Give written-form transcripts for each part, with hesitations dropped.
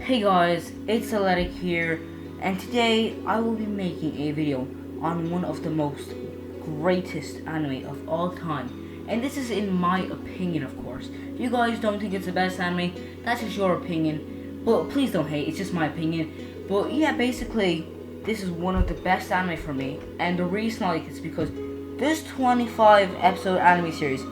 Hey guys, it's Dyletic here, and today I will be making a video on one of the most greatest anime of all time. And this is in my opinion, of course. If you guys don't think it's the best anime, that's just your opinion. But please don't hate, it's just my opinion. But yeah, basically, this is one of the best anime for me. And the reason I like it is because this 25 episode anime series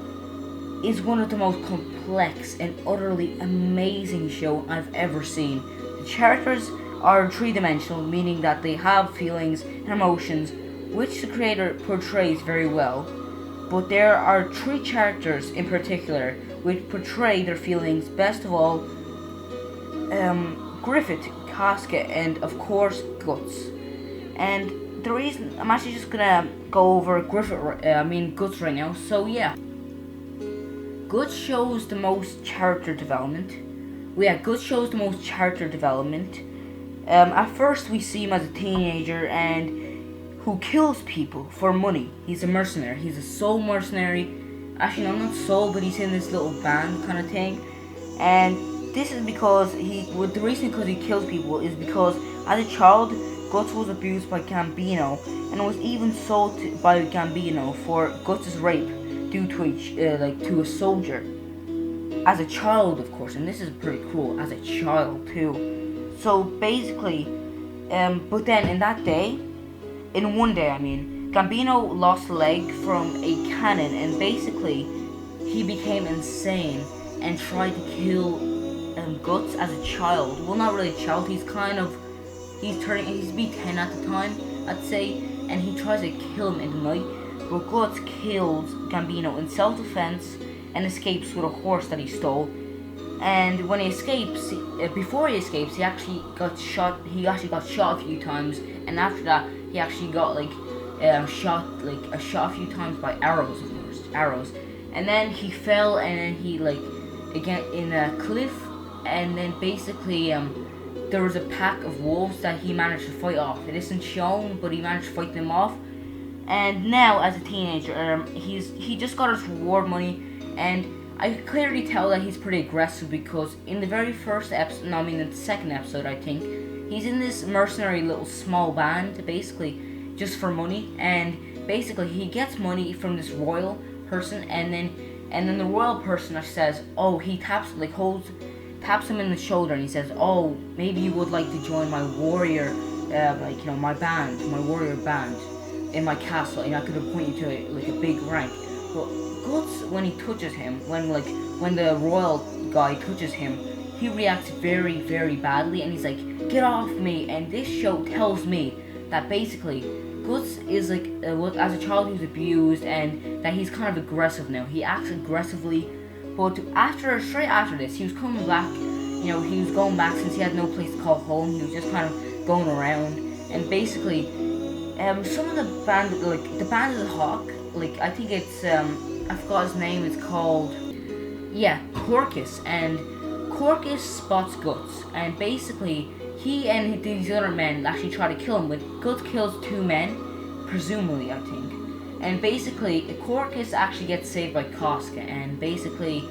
is one of the most complex and utterly amazing show I've ever seen. The characters are three-dimensional, meaning that they have feelings and emotions, which the creator portrays very well. But there are three characters in particular which portray their feelings best of all. Griffith, Casca, and of course Guts. And the reason I'm actually just gonna go over Guts right now. So yeah. Guts shows the most character development. Guts shows the most character development. At first, we see him as a teenager and who kills people for money. He's a mercenary. He's a soul mercenary. Actually, no, not soul, but he's in this little band kind of thing. And this is because the reason because he kills people is because as a child, Guts was abused by Gambino and was even sold by Gambino for Guts' rape due to a soldier. As a child, of course, and this is pretty cool, as a child too. So basically, but then in one day, Gambino lost a leg from a cannon, and basically, he became insane and tried to kill Guts as a child. Well, not really a child. He's B10 at the time, I'd say, and he tries to kill him in the night. But Guts kills Gambino in self-defense and escapes with a horse that he stole. And when he escapes, before he escapes, he actually got shot. He actually got shot a few times, and after that, he actually got shot a few times by arrows, of course, arrows. And then he fell, and then he again in a cliff, and then basically there was a pack of wolves that he managed to fight off. It isn't shown, but he managed to fight them off. And now, as a teenager, he just got his reward money, and I could clearly tell that he's pretty aggressive because in the very first episode, the second episode, I think, he's in this mercenary little small band, basically, just for money, and basically he gets money from this royal person, and then the royal person says, oh, he taps him in the shoulder, and he says, oh, maybe you would like to join my warrior, my warrior band in my castle, and I could appoint you to a big rank. But Guts, when he touches him, when the royal guy touches him, he reacts very, very badly, and he's like, get off me. And this show tells me that basically Guts is as a child he was abused, and that he's kind of aggressive now. He acts aggressively, but straight after this, he was coming back. He was going back since he had no place to call home. He was just kind of going around, and basically, some of the band, the band of the Hawk, I think it's, I forgot his name, it's called, Corcus, and Corcus spots Guts, and basically, he and these other men actually try to kill him, but Guts kills two men, presumably, I think, and basically, Corcus actually gets saved by Casca, and basically,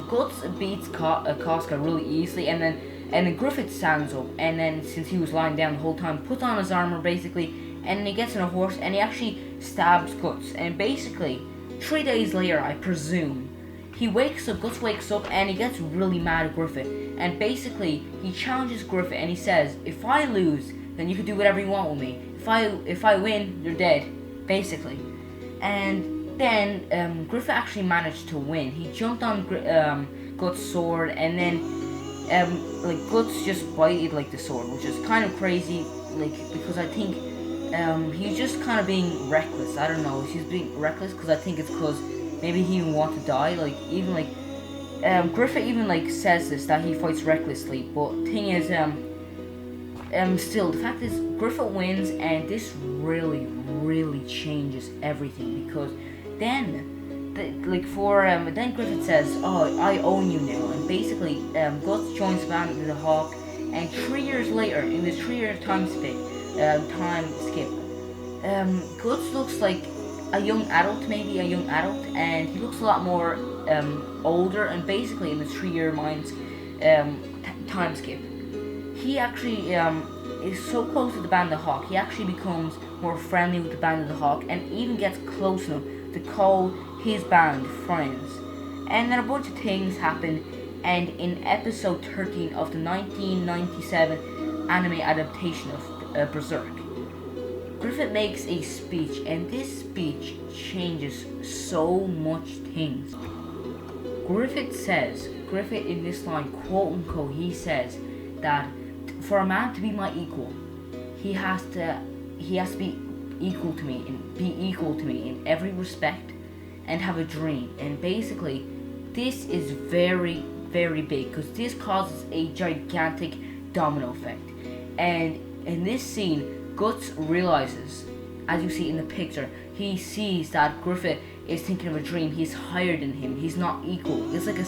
Guts beats Casca really easily, and then Griffith stands up, and then since he was lying down the whole time, puts on his armor basically, and then he gets on a horse, and he actually stabs Guts, and basically, 3 days later, I presume, Guts wakes up, and he gets really mad at Griffith, and basically, he challenges Griffith, and he says, if I lose, then you can do whatever you want with me. If I win, you're dead, basically. And then, Griffith actually managed to win. He jumped on Guts' sword, and then Guts just bited the sword, which is kind of crazy, because I think he's just kind of being reckless. I don't know, he's being reckless because I think it's because maybe he even wants to die. Griffith even says this, that he fights recklessly, but thing is, still the fact is Griffith wins, and this really, really changes everything, because then. Then Griffith says, oh, I own you now, and basically, Guts joins the band with the Hawk, and 3 years later, in this 3-year time skip, Guts looks like a young adult, and he looks a lot more older, and basically in the 3-year time skip. He actually is so close to the Band of the Hawk, he actually becomes more friendly with the Band of the Hawk and even gets close enough to call his band friends. And then a bunch of things happen, and in episode 13 of the 1997 anime adaptation of Berserk, Griffith makes a speech, and this speech changes so much things. Griffith in this line, quote unquote, he says that for a man to be my equal, he has to be equal to me in every respect and have a dream. And basically, this is very, very big because this causes a gigantic domino effect. And in this scene, Guts realizes, as you see in the picture, he sees that Griffith is thinking of a dream. He's higher than him. He's not equal. It's like a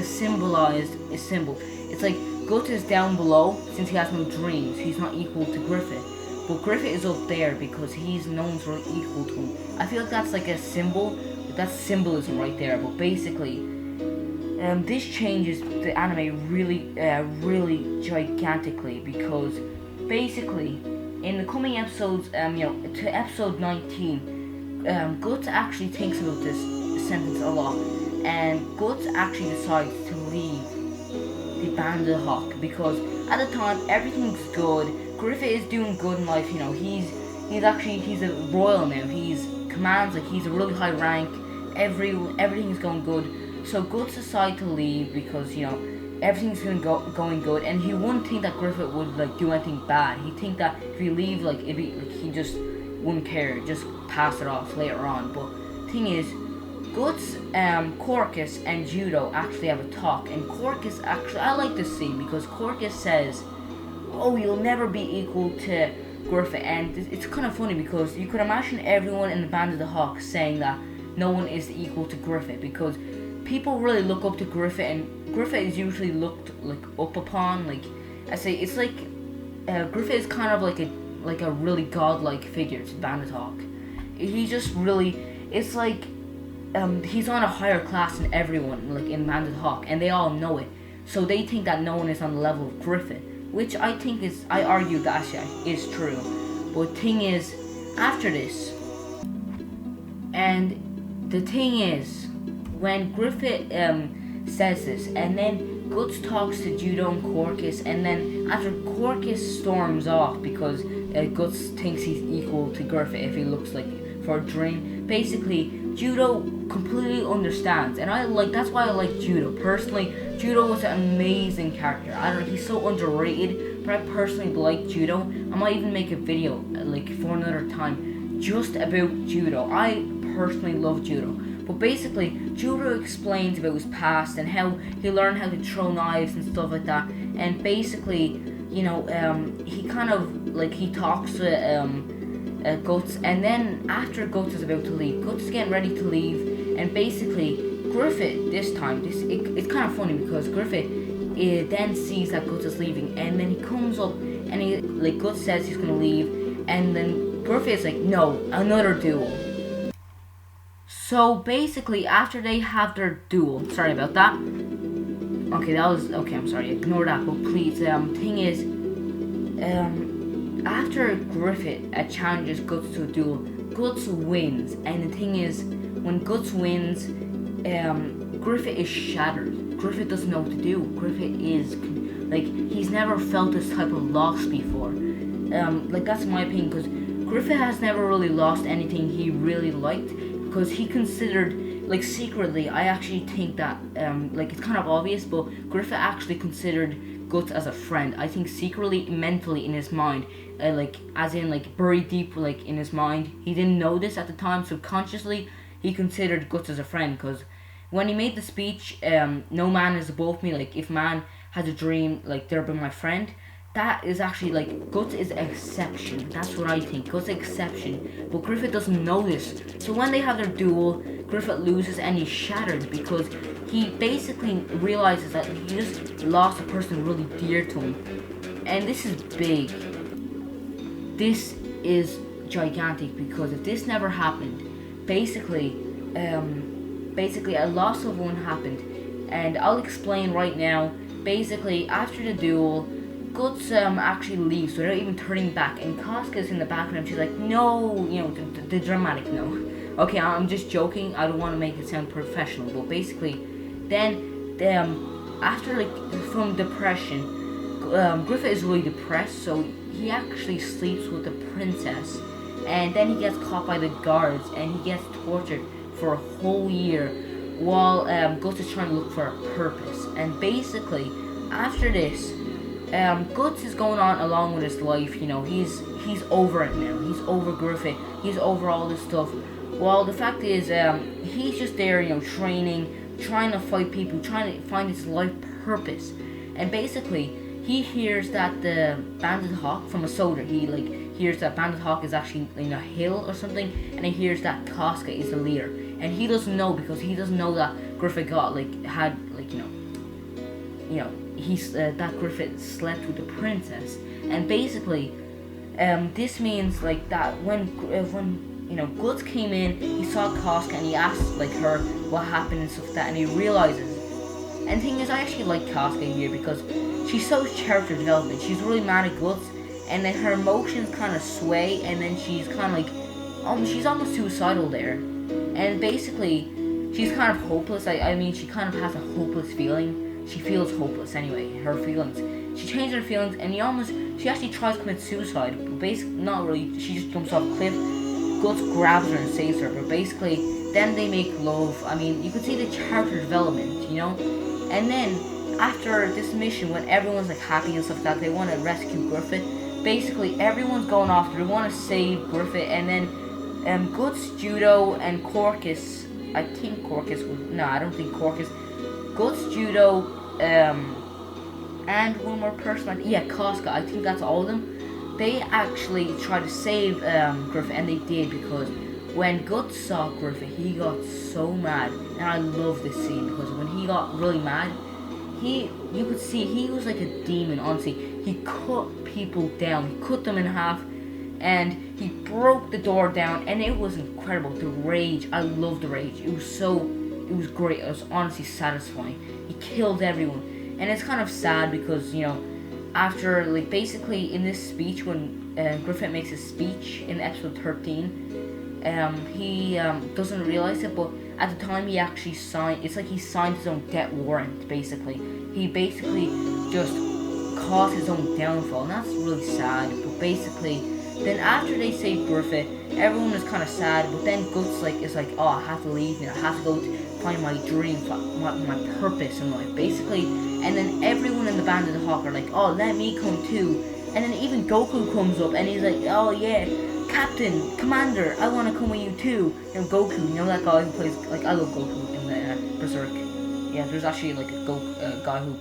symbolized symbol. It's like Guts is down below since he has no dreams. He's not equal to Griffith. But Griffith is up there because he's known for equal to him. I feel like that's like a symbol. That's symbolism right there. But basically, this changes the anime really gigantically, because basically in the coming episodes, to episode 19, Guts actually thinks about this sentence a lot, and Guts actually decides to leave the Band of the Hawk because at the time everything's good. Griffith is doing good in life. He's a royal now. He's commands, like, he's a really high rank. Everything is going good. So Guts decided to leave because everything's going good, and he wouldn't think that Griffith would do anything bad. He'd think that if he leave, he just wouldn't care, just pass it off later on. But thing is, Guts, Corcus, and Judo actually have a talk, and Corcus actually, I like this scene because Corcus says, "Oh, you'll never be equal to Griffith," and it's kind of funny because you could imagine everyone in the Band of the Hawk saying that no one is equal to Griffith, because people really look up to Griffith, and Griffith is usually looked up upon. I say, it's like Griffith is kind of like a really godlike figure to the Band of the Hawk. He just really, it's like he's on a higher class than everyone in Band of the Hawk, and they all know it. So they think that no one is on the level of Griffith, which I argue that is true. But thing is, after this, and the thing is, when Griffith says this, and then Guts talks to Judo and Corcus, and then after Corcus storms off because Guts thinks he's equal to Griffith if he looks for a dream, basically Judo completely understands, and that's why I like Judo. Personally, Judo was an amazing character. I don't know, he's so underrated, but I personally like Judo. I might even make a video for another time just about Judo. I personally love Judo. But basically, Judo explains about his past and how he learned how to throw knives and stuff like that. And basically, he kind of he talks to Guts, and then after Guts is about to leave, Guts is getting ready to leave, and basically Griffith this time, it's kind of funny because Griffith then sees that Guts is leaving, and then he comes up and Guts says he's gonna leave, and then Griffith is like, "No, another duel." So basically, after they have their duel, sorry about that. Okay, I'm sorry, ignore that, but please, thing is, after Griffith challenges Guts to a duel, Guts wins, and the thing is, when Guts wins, Griffith is shattered. Griffith doesn't know what to do. Griffith is, he's never felt this type of loss before. That's my opinion, because Griffith has never really lost anything he really liked, because he considered, secretly, I actually think that, it's kind of obvious, but Griffith actually considered Guts as a friend. I think secretly, mentally, in his mind, buried deep, in his mind, he didn't know this at the time, subconsciously, he considered Guts as a friend, because when he made the speech, no man is above me, if man has a dream, they'll be my friend, that is actually, Guts is exception. That's what I think. Guts is exception. But Griffith doesn't know this. So when they have their duel, Griffith loses and he's shattered because he basically realizes that he just lost a person really dear to him. And this is big. This is gigantic, because if this never happened, basically a loss of one happened. And I'll explain right now basically after the duel, Guts actually leaves without even turning back, and Casca's in the background. She's like, no, the dramatic no. Okay, I'm just joking. I don't want to make it sound professional, but basically, then after from depression, Griffith is really depressed, so he actually sleeps with the princess, and then he gets caught by the guards, and he gets tortured for a whole year, while Guts is trying to look for a purpose. And basically, after this, Guts is going on along with his life. He's over it now. He's over Griffith. He's over all this stuff. Well, the fact is, he's just there, training, trying to fight people, trying to find his life purpose. And basically, he hears that the Banded Hawk from a soldier, he hears that Banded Hawk is actually in a hill or something, and he hears that Casca is the leader. And he doesn't know, because he doesn't know that Griffith that Griffith slept with the princess. And basically, this means that when Guts came in, he saw Casca and he asked her what happened and stuff like that, and he realizes. And the thing is, I actually like Casca here because she shows character development. She's really mad at Guts, and then her emotions kind of sway, and then she's kind of she's almost suicidal there. And basically, she's kind of hopeless. I mean, she kind of has a hopeless feeling. She feels hopeless anyway, her feelings. She changes her feelings, and she actually tries to commit suicide, but basically, not really. She just jumps off a cliff. Guts grabs her and saves her, but basically, then they make love. I mean, you could see the character development, And then, after this mission, when everyone's happy and stuff like that, they want to rescue Griffith. Basically, everyone's going off. They want to save Griffith, and then Guts, Judo, and Corcus. I think Corcus was... No, I don't think Corcus. Guts, Judo, and one more person. Yeah, Casca. I think that's all of them. They actually tried to save Griffith, and they did, because when Guts saw Griffith, he got so mad. And I love this scene, because when he got really mad, you could see he was like a demon, honestly. He cut people down. He cut them in half, and he broke the door down, and it was incredible. The rage, I love the rage. It was great. It was honestly satisfying. He killed everyone, and it's kind of sad because after basically in this speech, when Griffith makes his speech in episode 13, he doesn't realize it, but at the time he actually signed. It's like he signed his own death warrant. Basically, he basically just caused his own downfall, and that's really sad. But basically, then after they save Griffith, everyone is kind of sad. But then Guts is like, oh, I have to leave. I have to go find my dream, my purpose in life, basically. And then everyone in the Banded Hawk are like, oh, let me come too. And then even Goku comes up, and he's like, oh yeah, Captain, Commander, I want to come with you too. Goku, that guy who plays, I love Goku in the Berserk. Yeah, there's actually a guy who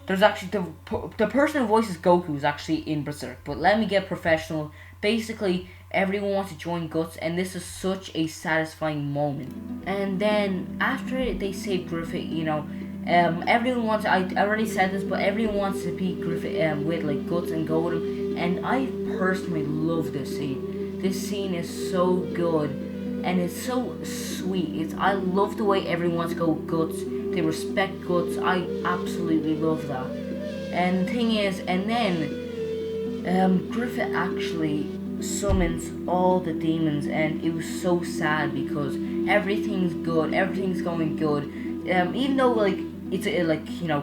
there's actually the person who voices Goku is actually in Berserk. But let me get professional. Basically, everyone wants to join Guts, and this is such a satisfying moment. And then after they save Griffith, everyone wants. I already said this, but everyone wants to beat Griffith with Guts and go with him. And I personally love this scene. This scene is so good, and it's so sweet. I love the way everyone wants to go with Guts. They respect Guts. I absolutely love that. And the thing is, and then Griffith actually summons all the demons, and it was so sad because everything's good, everything's going good. Even though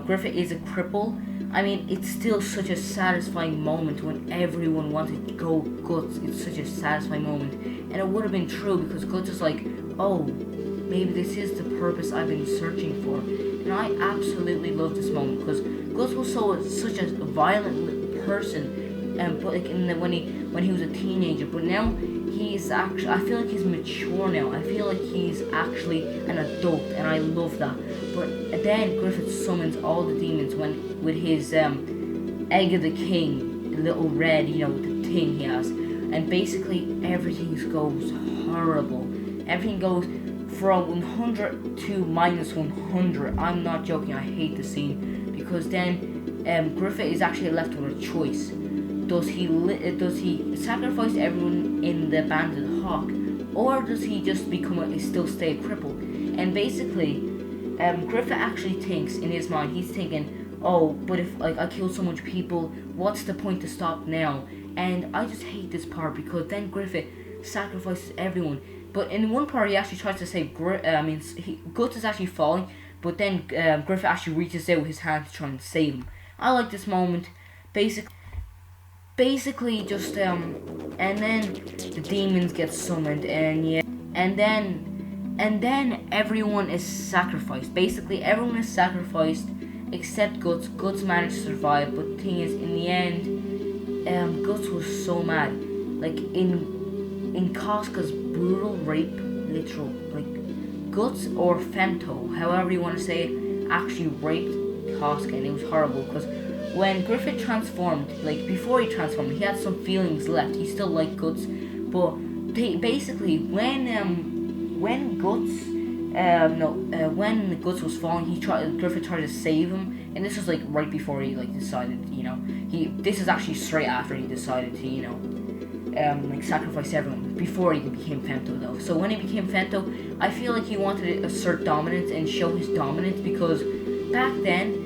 Griffith is a cripple, I mean, it's still such a satisfying moment when everyone wanted to go Guts. It's such a satisfying moment, and it would have been true because Guts is like, oh, maybe this is the purpose I've been searching for. And I absolutely love this moment because Guts was such a violent person, but when he was a teenager. But now he's actually, I feel like he's mature now. I feel like he's actually an adult, and I love that. But then Griffith summons all the demons with his Egg of the King, the little red, the thing he has, and basically everything goes horrible. Everything goes from 100 to minus 100. I'm not joking. I hate the scene because then Griffith is actually left with a choice. Does he sacrifice everyone in the Banded Hawk, or does he just still stay a cripple? And basically, Griffith actually thinks in his mind, he's thinking, oh, but if like I killed so much people, what's the point to stop now? And I just hate this part because then Griffith sacrifices everyone. But in one part, he actually tries to save. Guts is actually falling, but then Griffith actually reaches out his hand to try and save him. I like this moment. Basically, just and then the demons get summoned, and yeah, and then everyone is sacrificed. Basically, everyone is sacrificed except Guts. Guts managed to survive, but the thing is, in the end, Guts was so mad. Like in Casca's brutal rape, literal, like Guts or Femto, however you want to say it, actually raped Casca, and it was horrible because when Griffith transformed, like before he transformed, he had some feelings left. He still liked Guts, but basically when Guts when Guts was falling, Griffith tried to save him, and this was like right before he like decided, this is actually straight after he decided to, like sacrifice everyone before he became Femto though. So when he became Femto, I feel like he wanted to assert dominance and show his dominance because back then,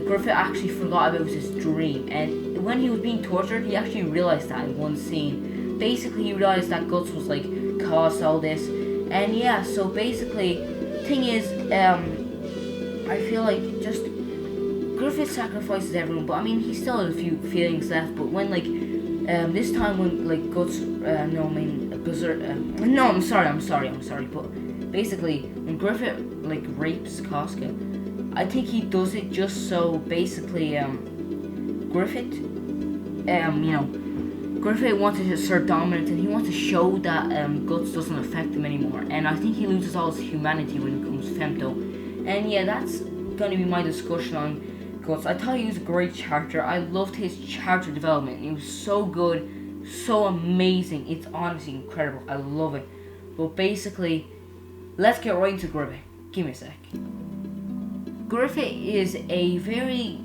Griffith actually forgot about his dream, and when he was being tortured, he actually realized that in one scene. Basically, he realized that Guts was like caused all this, and yeah. So basically, thing is, I feel like just Griffith sacrifices everyone, but I mean he still has a few feelings left. But when like this time when like Guts, Berserk, I'm sorry. But basically, when Griffith like rapes Casca, I think he does it just so basically Griffith Griffith wanted to assert dominance, and he wants to show that Guts doesn't affect him anymore, and I think he loses all his humanity when he becomes Femto. And yeah, that's gonna be my discussion on Guts. I thought he was a great character. I loved his character development. He was so good, so amazing. It's honestly incredible. I love it. But basically, let's get right into Griffith. Give me a sec. Griffith is a very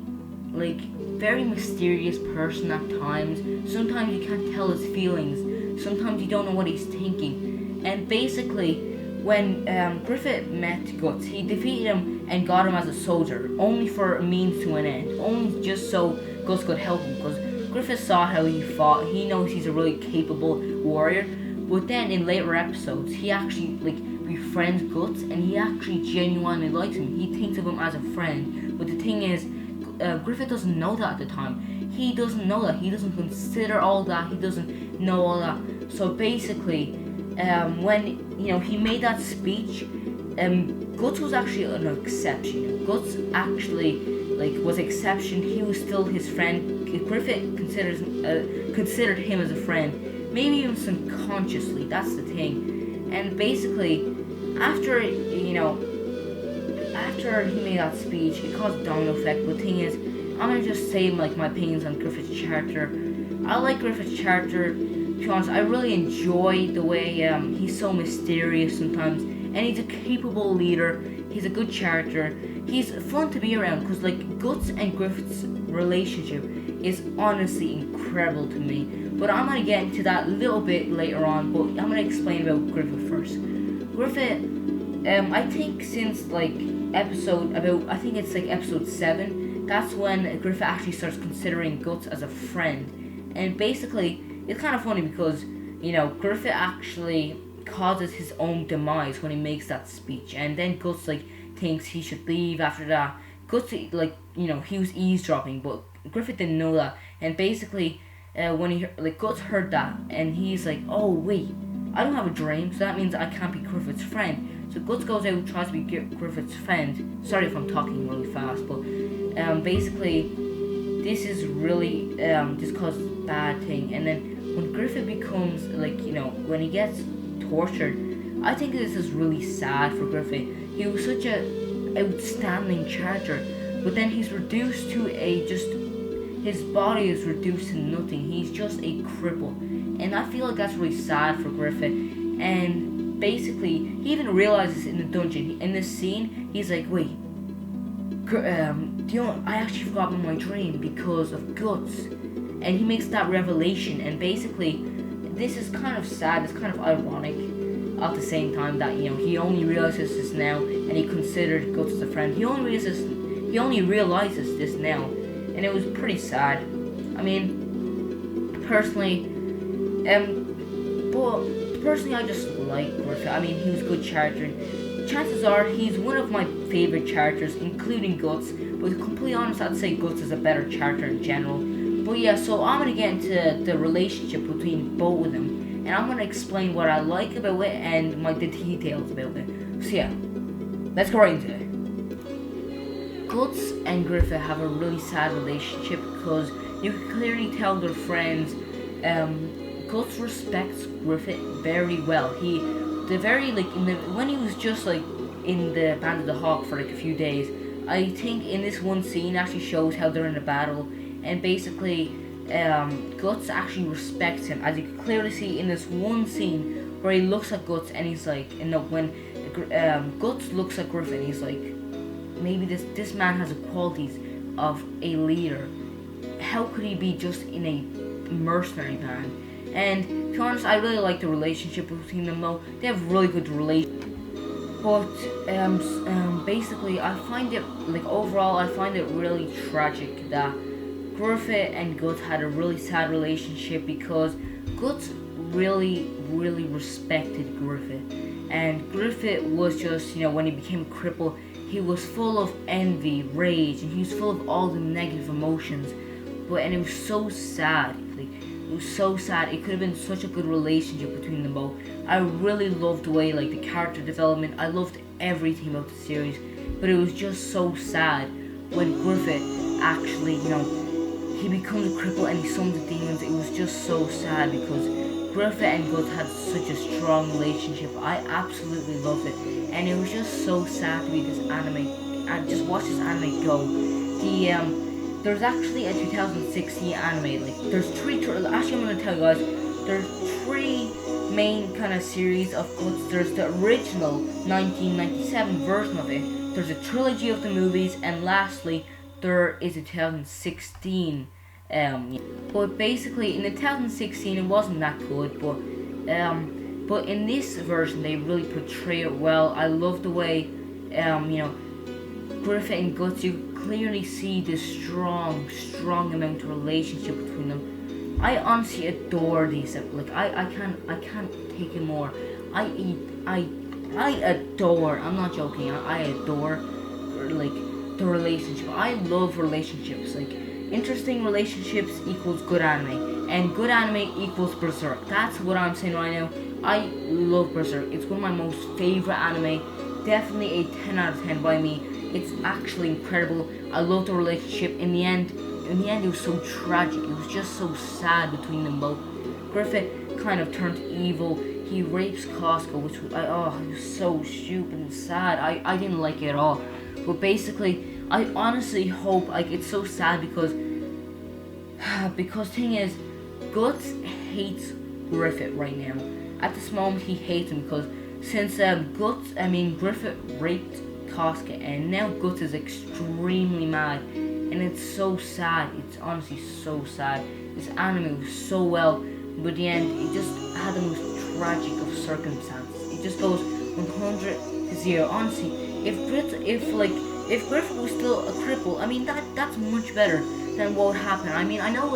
mysterious person at times. Sometimes you can't tell his feelings. Sometimes you don't know what he's thinking. And basically, when Griffith met Guts, he defeated him and got him as a soldier, only for a means to an end. Only just so Guts could help him, because Griffith saw how he fought. He knows he's a really capable warrior. But then in later episodes, he actually befriends Guts, and he actually genuinely likes him. He thinks of him as a friend. But the thing is, Griffith doesn't know that at the time. He doesn't know that. He doesn't consider all that. He doesn't know all that. So basically, when he made that speech, Guts was actually an exception. Guts actually was exception. He was still his friend. Griffith considered him as a friend, maybe even subconsciously. That's the thing. And basically, after he made that speech, it caused a domino effect. But the thing is, I'm gonna just say my opinions on Griffith's character. I like Griffith's character. To be honest, I really enjoy the way he's so mysterious sometimes, and he's a capable leader. He's a good character. He's fun to be around because Guts and Griffith's relationship is honestly incredible to me. But I'm gonna get into that a little bit later on. But I'm gonna explain about Griffith first. Griffith, I think since episode 7, that's when Griffith actually starts considering Guts as a friend. And basically, it's kind of funny because, Griffith actually causes his own demise when he makes that speech. And then Guts, thinks he should leave after that. Guts, he was eavesdropping, but Griffith didn't know that. And basically, when Guts heard that, and he's like, oh, wait, I don't have a dream, so that means I can't be Griffith's friend. So Guts goes out and tries to be Griffith's friend. Sorry if I'm talking really fast, but basically, this is really just causes a bad thing. And then when Griffith becomes when he gets tortured, I think this is really sad for Griffith. He was such a outstanding character, but then he's reduced to his body is reduced to nothing. He's just a cripple, and I feel like that's really sad for Griffith. And basically, he even realizes in the dungeon, in this scene, he's like, wait, I actually forgot about my dream because of Guts. And he makes that revelation, and basically, this is kind of sad, it's kind of ironic at the same time that, he only realizes this now, and he considered Guts as a friend. He only realizes he only realizes this now, and it was pretty sad. I mean, personally, I just like Griffith. I mean, he was a good character. Chances are he's one of my favorite characters, including Guts. But to be completely honest, I'd say Guts is a better character in general. But yeah, so I'm gonna get into the relationship between both of them, and I'm gonna explain what I like about it and the details about it. So yeah, let's go right into it. Guts and Griffith have a really sad relationship because you can clearly tell they're friends. Guts respects Griffith very well. When he was just like in the Band of the Hawk for like a few days, I think in this one scene actually shows how they're in a battle, and basically Guts actually respects him, as you can clearly see in this one scene where he looks at Guts and he's like, when Guts looks at Griffith, he's like, maybe this man has the qualities of a leader. How could he be just in a mercenary band? And to be honest, I really like the relationship between them though. They have really good relationship. But basically, overall, I find it really tragic that Griffith and Guts had a really sad relationship, because Guts really respected Griffith. And Griffith was just, when he became a cripple, he was full of envy, rage, and he was full of all the negative emotions. And it was so sad. It was so sad. It could have been such a good relationship between them both. I really loved the way, the character development. I loved everything about the series. But it was just so sad when Griffith actually, he becomes a cripple and he summons the demons. It was just so sad because Griffith and Guts had such a strong relationship. I absolutely loved it. And it was just so sad to be this anime and just watch this anime go. There's actually a 2016 anime. There's three. Actually, I'm gonna tell you guys. There's three main kind of series of Guts. There's the original 1997 version of it. There's a trilogy of the movies, and lastly, there is a 2016. But basically, in the 2016, it wasn't that good. But in this version, they really portray it well. I love the way, Griffith and Guts, you clearly see this strong amount of relationship between them. I honestly adore these. I can't take it more. I adore. I'm not joking. I adore the relationship. I love relationships. Interesting relationships equals good anime, and good anime equals Berserk. That's what I'm saying right now. I love Berserk. It's one of my most favorite anime. Definitely a 10 out of 10 by me. It's actually incredible. I love the relationship. In the end, it was so tragic. It was just so sad between them both. Griffith kind of turned evil. He rapes Costco, which was, it was so stupid and sad. I didn't like it at all. But basically, I honestly hope, it's so sad because thing is, Guts hates Griffith right now. At this moment, he hates him because since Griffith raped Costco, and now Guts is extremely mad, and it's so sad. It's honestly so sad. This anime was so well, but in the end, it just had the most tragic of circumstances. It just goes 100 to 0. Honestly, if Griffith was still a cripple, that's much better than what would happen. I know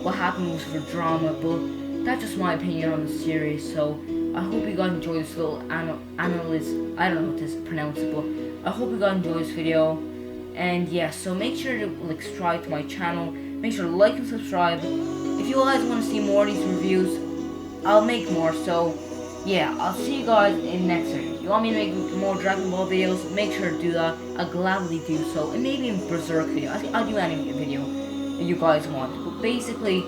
what happened was for drama, but that's just my opinion on the series. So I hope you guys enjoyed this little analysis. I don't know what to pronounce it, but I hope you guys enjoyed this video. And yeah, so make sure to subscribe to my channel. Make sure to like and subscribe. If you guys want to see more of these reviews, I'll make more. So yeah, I'll see you guys in next video. You want me to make more Dragon Ball videos? Make sure to do that. I'll gladly do so. And maybe in Berserk video. I'll do any video that you guys want. But basically,